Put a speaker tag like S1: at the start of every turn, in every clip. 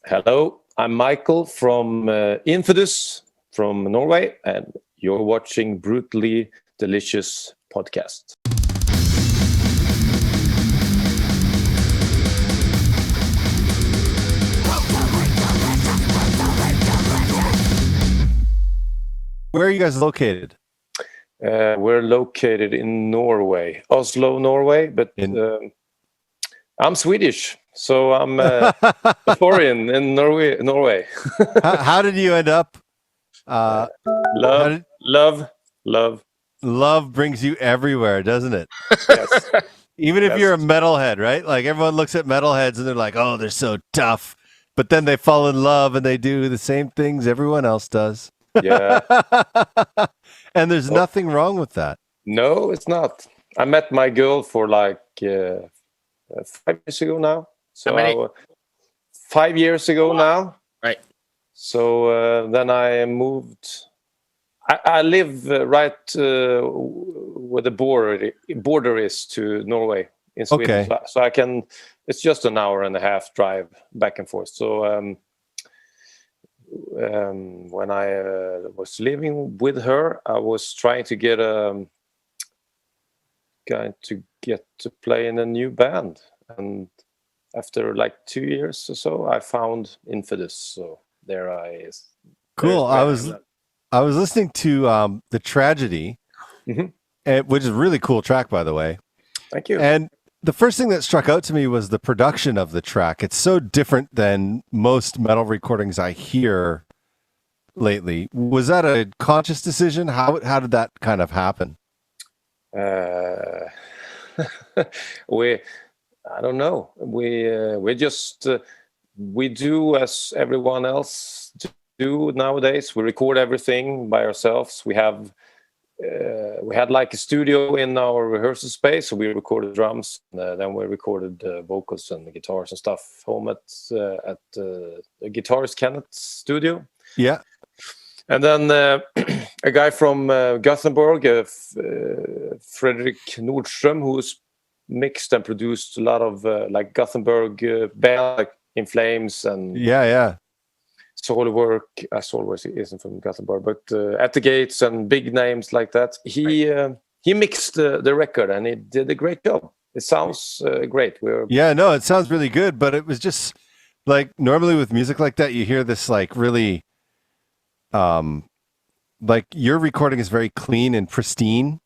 S1: Hello, I'm Mikael from Infidus from Norway, and you're watching Brutally Delicious Podcast.
S2: Where are you guys located?
S1: We're located in Norway, Oslo, Norway, but I'm Swedish, so I'm a foreign in Norway.
S2: How did you end up?
S1: Love.
S2: Love brings you everywhere, doesn't it?
S1: Yes.
S2: Even if you're a metalhead, right? Like everyone looks at metalheads and they're like, "Oh, they're so tough," but then they fall in love and they do the same things everyone else does.
S1: Yeah.
S2: And there's nothing wrong with that.
S1: No, it's not. I met my girl for like 5 years ago now. So 5 years ago now.
S3: Right.
S1: So then I moved. I live right where the border is to Norway in Sweden.
S2: Okay.
S1: So I can. It's just an hour and a half drive back and forth. So when I was living with her, I was trying to get to play in a new band, and after like 2 years or so, I found Infidus. So there I is.
S2: Cool. I was listening to The Tragedy, which is a really cool track, by the way.
S1: Thank you.
S2: And the first thing that struck out to me was the production of the track. It's so different than most metal recordings I hear lately. Was that a conscious decision? How did that kind of happen?
S1: I don't know. We just we do as everyone else do nowadays. We record everything by ourselves. We had like a studio in our rehearsal space, so we recorded drums. Then we recorded vocals and guitars and stuff home at the guitarist Kenneth's studio.
S2: Yeah.
S1: And then a guy from Gothenburg, Fredrik Nordström, who's mixed and produced a lot of like Gothenburg band, like In Flames and Soilwork isn't from Gothenburg, but At the Gates and big names like that. He mixed the record and he did a great job. It sounds great.
S2: It sounds really good, but it was just like normally with music like that, you hear this like really, like your recording is very clean and pristine,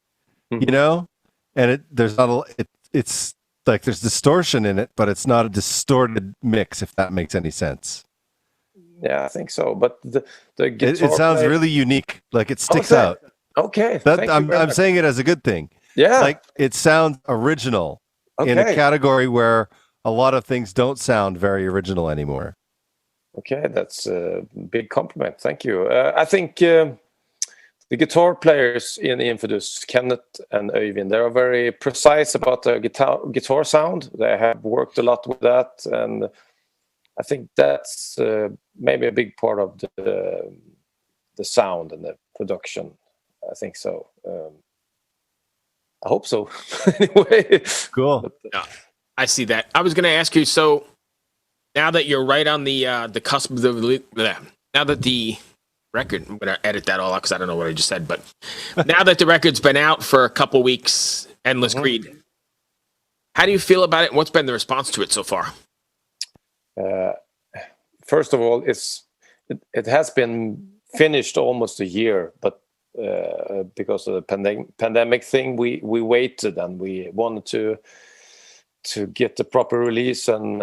S2: you know, and it's like there's distortion in it, but it's not a distorted mix, if that makes any sense.
S1: Yeah, I think so. But the guitar
S2: it sounds really unique. Like it sticks out.
S1: Okay.
S2: I'm saying it as a good thing.
S1: Yeah.
S2: Like it sounds original in a category where a lot of things don't sound very original anymore.
S1: Okay, that's a big compliment. Thank you. I think the guitar players in Infidus, Kenneth and Øyvind, they are very precise about the guitar sound. They have worked a lot with that, and I think that's maybe a big part of the sound and the production. I think so. I hope so. Anyway,
S2: cool.
S1: But,
S3: yeah, I see that. I was going to ask you. So now that you're right on the cusp of now that the record, I'm going to edit that all out because I don't know what I just said. But now that the record's been out for a couple weeks, Endless Greed, how do you feel about it? What's been the response to it so far?
S1: First of all, it has been finished almost a year, but because of the pandemic thing, we waited and we wanted to get the proper release and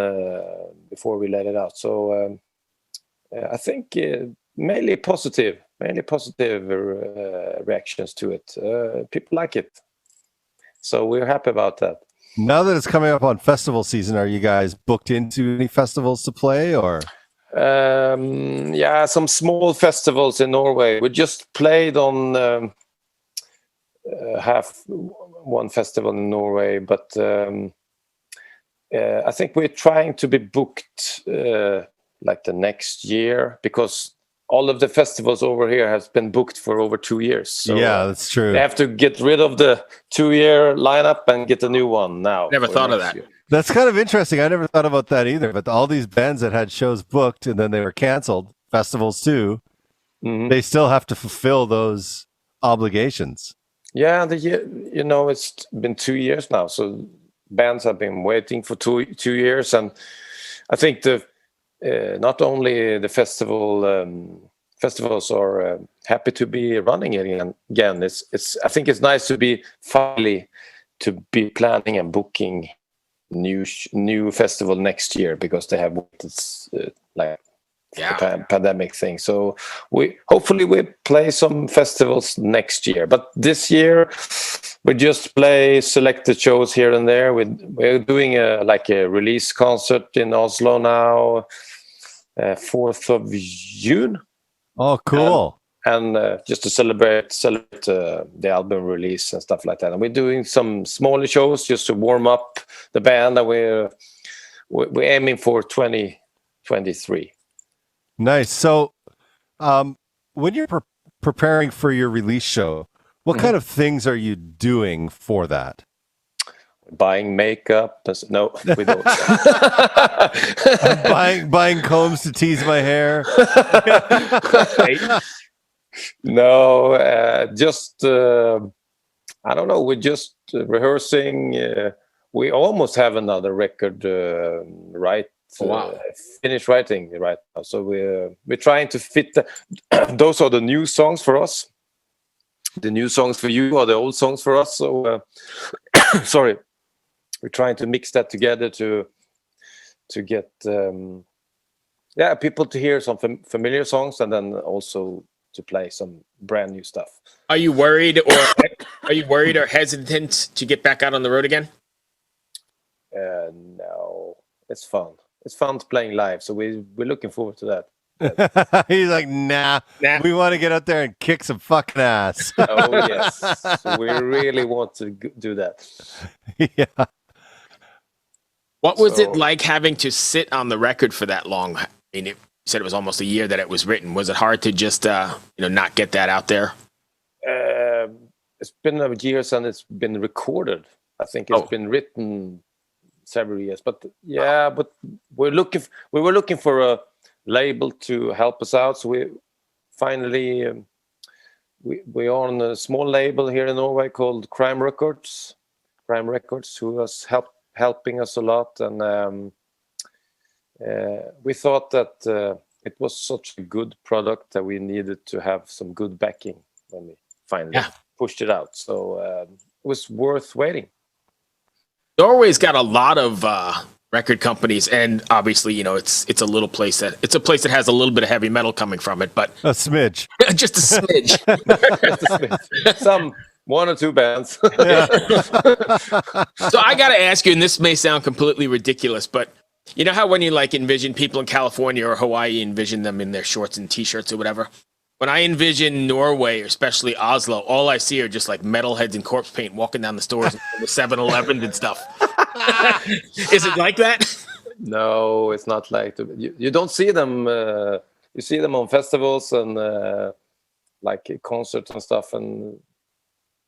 S1: before we let it out. So I think mainly positive reactions to it. People like it, so we're happy about that.
S2: Now that it's coming up on festival season, are you guys booked into any festivals to play, or?
S1: Some small festivals in Norway. We just played on one festival in Norway, but I think we're trying to be booked like the next year, because all of the festivals over here has been booked for over 2 years. So,
S2: yeah, that's true.
S1: They have to get rid of the 2-year lineup and get a new one now.
S3: Never thought of that.
S1: Year.
S2: That's kind of interesting. I never thought about that either. But all these bands that had shows booked and then they were canceled, festivals too, they still have to fulfill those obligations.
S1: Yeah, it's been 2 years now, so bands have been waiting for 2 years, and I think not only the festivals are happy to be running again. I think it's nice to be finally to be planning and booking new festival next year, because they have the pandemic thing. So hopefully we play some festivals next year, but this year we just play selected shows here and there. We're doing a release concert in Oslo now, 4th of June.
S2: Oh, cool.
S1: And just to celebrate the album release and stuff like that. And we're doing some smaller shows just to warm up the band, and we're aiming for 2023.
S2: Nice. So when you're preparing for your release show, what kind of things are you doing for that?
S1: Buying makeup. No, we don't.
S2: buying combs to tease my hair.
S1: No, just I don't know. We're just rehearsing. We almost have another record finished writing right now. So we're trying to fit those are the new songs for us. The new songs for you are the old songs for us. So sorry, we're trying to mix that together to get people to hear some familiar songs, and then also to play some brand new stuff.
S3: Are you worried or hesitant to get back out on the road again?
S1: No, it's fun. It's fun playing live, so we're looking forward to that.
S2: He's like, nah, we want to get out there and kick some fucking ass.
S1: Oh, yes. We really want to do that.
S2: Yeah.
S3: What was it like having to sit on the record for that long? I mean, you said it was almost a year that it was written. Was it hard to just, not get that out there?
S1: It's been a year since it's been recorded. I think it's been written several years. But but we were looking for a label to help us out. So we finally we're on a small label here in Norway called Crime Records, who has helping us a lot, and we thought that it was such a good product that we needed to have some good backing when we finally pushed it out. So it was worth waiting.
S3: Norway's got a lot of record companies, and obviously, it's a little place that has a little bit of heavy metal coming from it, but
S2: a smidge,
S3: just a smidge.
S1: Just a smidge. Some 1 or 2 bands.
S3: So I got to ask you, and this may sound completely ridiculous, but you know how when you envision people in California or Hawaii, envision them in their shorts and t-shirts or whatever? When I envision Norway, or especially Oslo, all I see are just metalheads in corpse paint walking down the stores, the 7-Elevens and stuff. Is it like that?
S1: No, it's not like that. You don't see them. You see them on festivals and concerts and stuff. And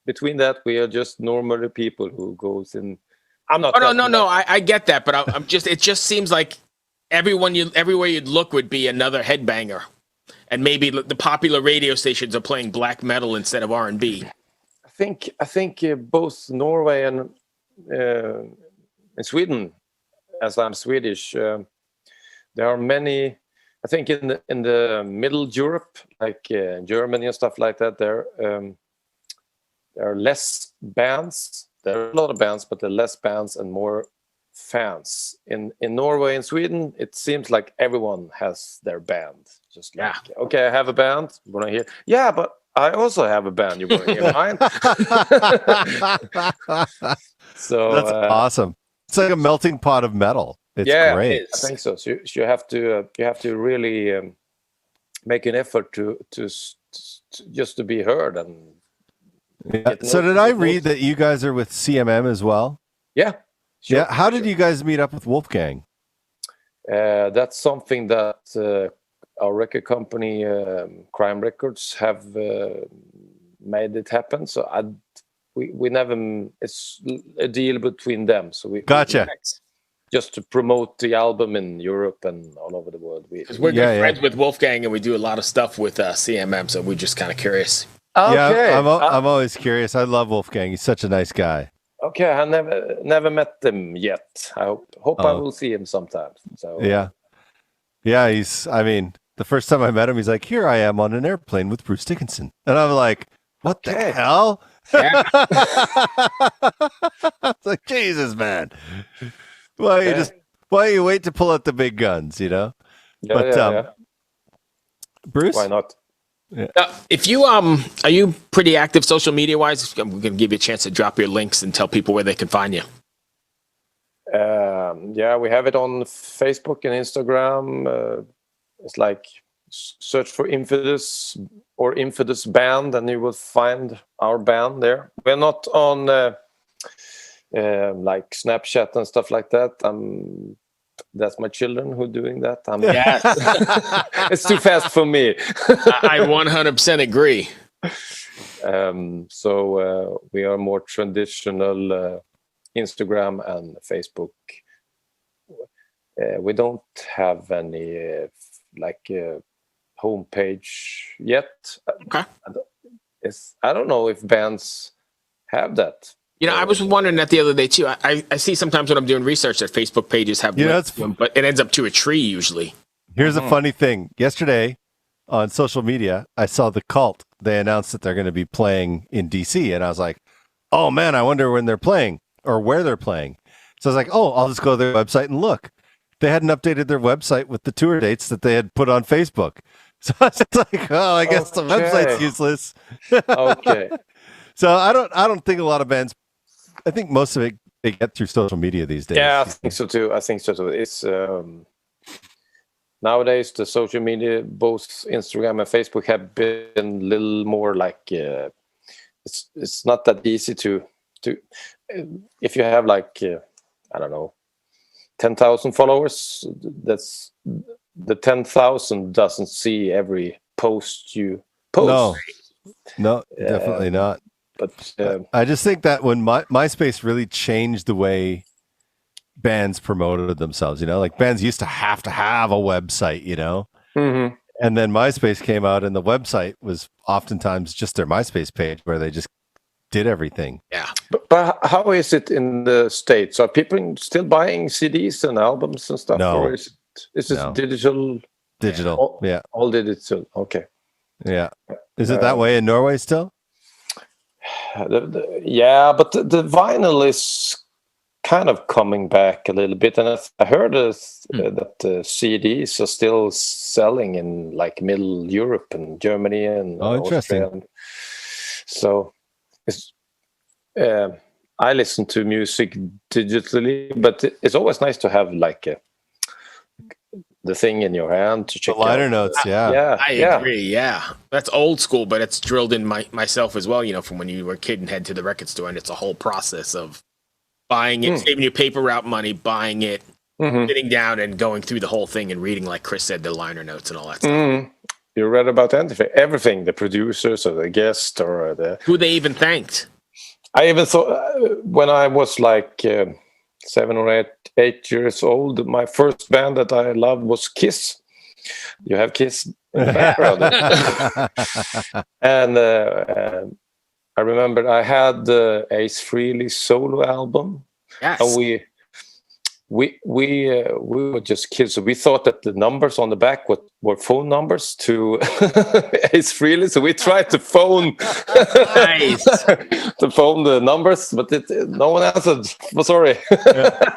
S1: between that, we are just normal people who goes in. I'm not.
S3: Oh, no. I get that, but I'm just. It just seems like everywhere you'd look would be another headbanger. And maybe the popular radio stations are playing black metal instead of R&B.
S1: I think both Norway and Sweden, as I'm Swedish, there are many. I think in the Middle Europe, Germany and stuff like that, there are less bands. There are a lot of bands, but there are less bands and more fans. In Norway and Sweden, it seems like everyone has their band. Just okay, I have a band. You want to hear? Yeah, but I also have a band. You want to hear mine? So
S2: that's awesome. It's like a melting pot of metal. It's great.
S1: I think so. So you have to really make an effort to just to be heard. And
S2: so did I read that you guys are with CMM as well?
S1: Yeah. Sure,
S2: yeah. How did you guys meet up with Wolfgang?
S1: That's something that our record company, Crime Records, have made it happen. So we never. It's a deal between them. So we
S2: gotcha.
S1: just to promote the album in Europe and all over the world.
S3: Because we're good friends with Wolfgang, and we do a lot of stuff with CMM, so we're just kind of curious.
S1: Okay.
S2: Yeah, I'm always curious. I love Wolfgang. He's such a nice guy.
S1: Okay, I never met him yet. I hope I will see him sometime. So
S2: yeah. He's. I mean, the first time I met him, he's like, "Here I am on an airplane with Bruce Dickinson," and I'm like, "What the hell?"
S3: Yeah.
S2: It's like, Jesus, man. Why you wait to pull out the big guns, you know? Bruce,
S1: why not?
S2: Yeah.
S3: If you are you pretty active social media wise? I'm going to give you a chance to drop your links and tell people where they can find you.
S1: Yeah, we have it on Facebook and Instagram. It's like search for Infidus or Infidus band, and you will find our band there. We're not on like Snapchat and stuff like that. That's my children who are doing that.
S3: Yes.
S1: It's too fast for me.
S3: I 100% agree.
S1: So we are more traditional Instagram and Facebook. We don't have any homepage yet.
S3: Okay.
S1: I don't know if bands have that.
S3: You know, I was wondering that the other day too. I see sometimes when I'm doing research that Facebook pages have links to them, but it ends up to a tree usually.
S2: Here's a funny thing. Yesterday on social media, I saw The Cult. They announced that they're going to be playing in DC, and I was like, oh man, I wonder when they're playing or where they're playing. So I was like, oh, I'll just go to their website and look. They hadn't updated their website with the tour dates that they had put on Facebook. So I was just like, oh, I guess the website's useless.
S1: Okay.
S2: So I don't think a lot of bands. I think most of it they get through social media these days.
S1: Yeah, I think so too. It's nowadays the social media, both Instagram and Facebook, have been a little more like it's not that easy to if you have like I don't know 10,000 followers. That's the 10,000 doesn't see every post you post.
S2: No, definitely not.
S1: But
S2: I just think that when MySpace really changed the way bands promoted themselves, you know, like bands used to have a website, you know,
S1: mm-hmm.
S2: And then MySpace came out, and the website was oftentimes just their MySpace page where they just did everything.
S3: Yeah.
S1: But how is it in the States? Are people still buying CDs and albums and stuff?
S2: No.
S1: Or is it digital?
S2: Digital. Yeah.
S1: All digital. Okay.
S2: Yeah. Is it that way in Norway still?
S1: Yeah, but the vinyl is kind of coming back a little bit, and I heard that CDs are still selling in like Middle Europe and Germany and
S2: interesting.
S1: Austria. So it's I listen to music digitally, but it's always nice to have like the thing in your hand to check
S2: the liner
S1: out.
S2: Notes.
S3: I agree. Yeah, that's old school, but it's drilled in myself as well. You know, from when you were a kid and head to the record store, and it's a whole process of buying it, saving your paper route money, buying it, sitting down and going through the whole thing and reading, like Chris said, the liner notes and all that stuff.
S1: You read about everything, the producers or the guest or
S3: who they even thanked.
S1: I even thought when I was like 7 or 8 years old, my first band that I loved was Kiss. You have Kiss in the background. And I remember I had the Ace Frehley solo album.
S3: Yes.
S1: And we were just kids, so we thought that the numbers on the back were phone numbers to Ace Frehley, so we tried to phone to phone the numbers, but no one answered. I'm sorry.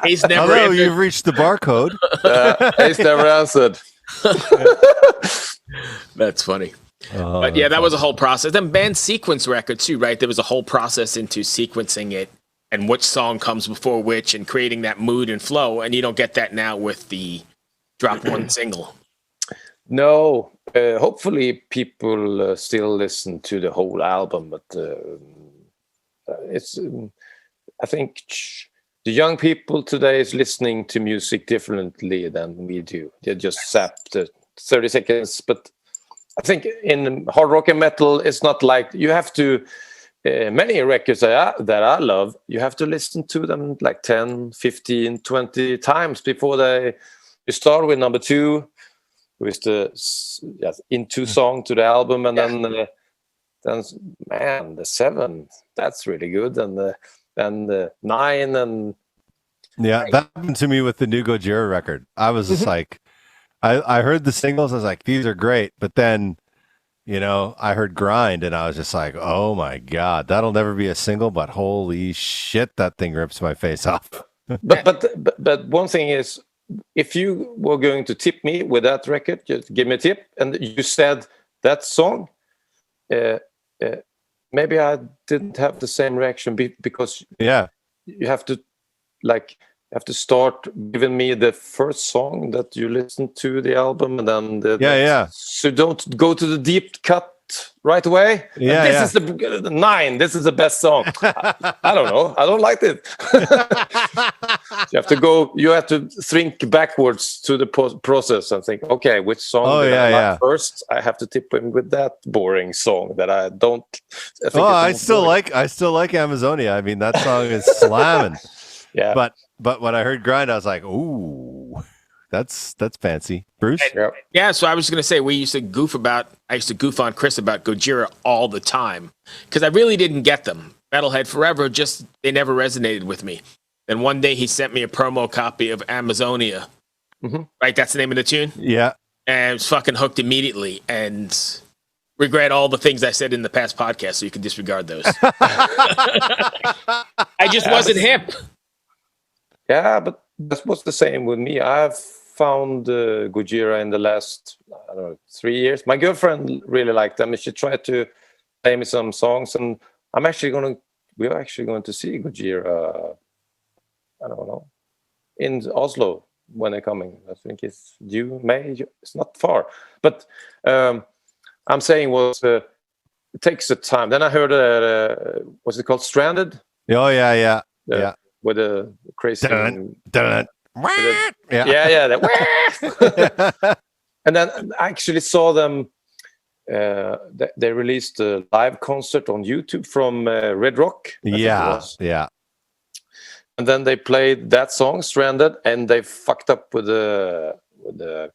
S3: Ace never
S2: Hello,
S3: answered.
S2: you've reached the barcode.
S1: Ace never answered.
S3: That's funny. But yeah, that was a whole process. Then band sequence record too, right? There was a whole process into sequencing it and which song comes before which and creating that mood and flow. And you don't get that now with the drop one single.
S1: No, hopefully people still listen to the whole album, but it's. I think the young people today is listening to music differently than we do. They just zap the 30 seconds, but I think in hard rock and metal, it's not like you have to many records that I love, you have to listen to them like 10, 15, 20 times before you start with number 2, with the into song to the album, and then man, the 7, that's really good, and the 9, and
S2: Yeah, that happened to me with the new Gojira record. I was just like, I heard the singles, I was like, these are great, but then, I heard Grind, and I was just like, oh my God, that'll never be a single, but holy shit, that thing rips my face off.
S1: but one thing is, if you were going to tip me with that record, just give me a tip, and you said that song, maybe I didn't have the same reaction because you have to start giving me the first song that you listen to the album, and then so don't go to the deep cut right away. This is the 9. This is the best song. I don't know. I don't like it. You have to think backwards to the process and think, okay, which song I like first? I have to tip him with that boring song that I don't.
S2: I still like Amazonia. I mean, that song is slamming.
S1: Yeah.
S2: But when I heard Grind, I was like, ooh, that's fancy. Bruce?
S3: Yeah, so I was going to say, I used to goof on Chris about Gojira all the time, because I really didn't get them. Metalhead Forever, they never resonated with me. Then one day he sent me a promo copy of Amazonia. Mm-hmm. Right, that's the name of the tune?
S2: Yeah.
S3: And I was fucking hooked immediately, and regret all the things I said in the past podcast, so you can disregard those. I just wasn't hip.
S1: Yeah, but that was the same with me. I've found Gojira in the last 3 years. My girlfriend really liked them. She tried to play me some songs, and we're actually going to see Gojira. I don't know, in Oslo when they're coming. I think it's due May. It's not far, but I'm saying it takes the time. Then I heard what's it called, Stranded?
S2: Oh yeah.
S1: With a crazy
S2: dun.
S1: And then I actually saw them. They released a live concert on YouTube from Red Rock.
S2: Yeah.
S1: And then they played that song, Stranded, and they fucked up with the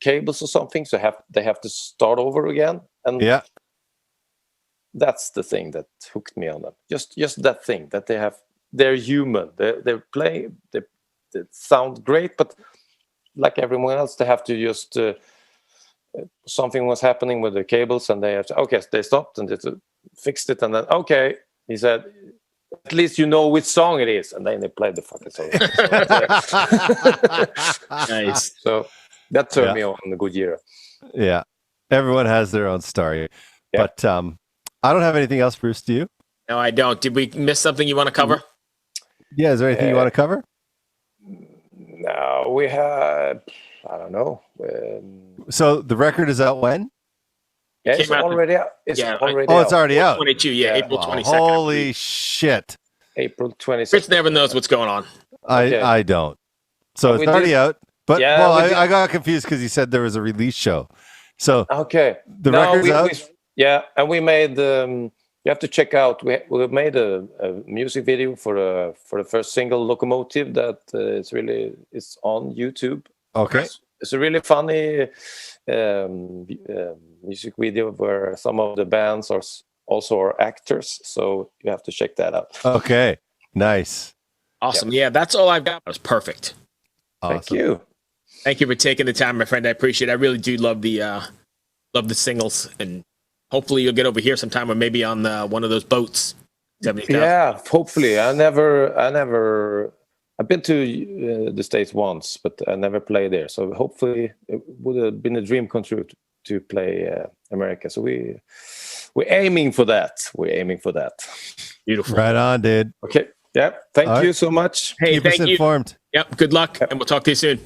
S1: cables or something, so they have to start over again. And that's the thing that hooked me on them. Just that thing that they're human. They sound great, but like everyone else, they have to just something was happening with the cables, and they have to, they stopped and they fixed it, and then he said, at least you know which song it is, and then they played the fucking song.
S3: Nice.
S1: So that turned me on the Gojira.
S2: Yeah, everyone has their own story, but I don't have anything else. Bruce, do you?
S3: No, I don't. Did we miss something you want to cover?
S2: Yeah, is there anything you want to cover?
S1: No, we have. I don't know.
S2: So the record is out when?
S1: Yeah, it's already out. It's
S2: already out.
S3: 22, April 22nd.
S2: Holy shit.
S1: April 22nd.
S3: Chris never knows what's going on.
S2: I don't. So it's already out. But I got confused because you said there was a release show. So the record's out.
S1: And we made you have to check out. We made a music video for the first single, Locomotive, that it's on YouTube.
S2: Okay.
S1: It's a really funny music video where some of the bands are also actors, so you have to check that out.
S2: Okay, nice,
S3: awesome. Yeah, that's all I've got. That was perfect.
S2: Awesome.
S3: Thank you for taking the time, my friend. I appreciate it. I really do love the singles, and hopefully you'll get over here sometime, or maybe on one of those boats. 70,000.
S1: Yeah, hopefully. I've been to the States once, but I never played there. So hopefully it would have been a dream come true to play America. So we're aiming for that.
S3: Beautiful.
S2: Right on, dude.
S1: Okay. Yeah. Thank you so much.
S3: Hey,
S2: keep us informed.
S3: Yep. Good luck, and we'll talk to you soon.